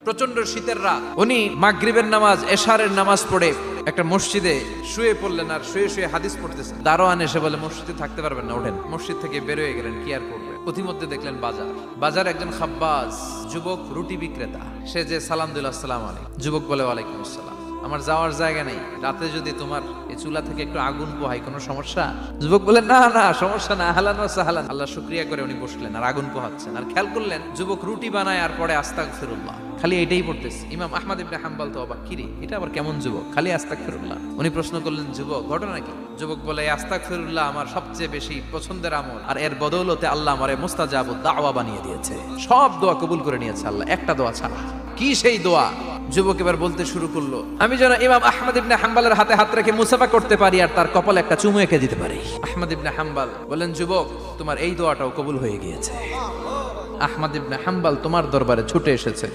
প্রচন্ড শীতের রাত, উনি মাগরিবের নামাজ এশারের নামাজ পড়ে একটা মসজিদে শুয়ে পড়লেন, আর শুয়ে শুয়ে হাদিস পড়তেছেন। দারোয়ান এসে বলে মসজিদে থাকতে পারবেন না, ওঠেন। মসজিদ থেকে বের হয়ে গেলেন, কি আর করবে। প্রতিমধ্যে দেখলেন বাজার একজন খাব্বাজ যুবক রুটি বিক্রেতা, সে যে সালাম দিল আসসালামু আলাইকুম। যুবক বলে ওয়ালাইকুম আসসালাম, আমার যাওয়ার জায়গা নেই, রাতে যদি তোমার এই চুলা থেকে একটু আগুন পোহাই কোনো সমস্যা? যুবক বলে না না সমস্যা না, আহলান ওয়া সাহলান। আল্লাহ শুকরিয়া করে উনি বসলেন আর আগুন পোহাচ্ছেন, আর খেয়াল করলেন যুবক রুটি বানায় আর পরে আস্তাগফিরুল্লাহ, খালি এটাই পড়তেছে। ইমাম আহমদ ইবনে হাম্বল তো অবাক, কিরে এটা আবার কেমন যুবক, খালি আস্তাগফিরুল্লাহ। উনি প্রশ্ন করলেন যুবক ঘটনা কি? যুবক বলে আস্তাগফিরুল্লাহ আমার সবচেয়ে বেশি পছন্দের আমল, আর এর বদৌলতে আল্লাহ আমারে মুস্তাজাবুদ দাওয়া বানিয়ে দিয়েছে, সব দোয়া কবুল করে নিয়েছে আল্লাহ, একটা দোয়া ছাড়া। কি সেই দোয়া? যুবক এবার বলতে শুরু করলো, আমি যেন ইমাম আহমদ ইবনে হাম্বলের হাতে হাত রেখে মুসাফা করতে পারি আর তার কপালে একটা চুমু এঁকে দিতে পারি। আহমদ ইবনে হাম্বল বলেন যুবক তোমার এই দোয়াটাও কবুল হয়ে গিয়েছে, আহমদ ইবনে হাম্বল তোমার দরবারে ছুটে এসেছে।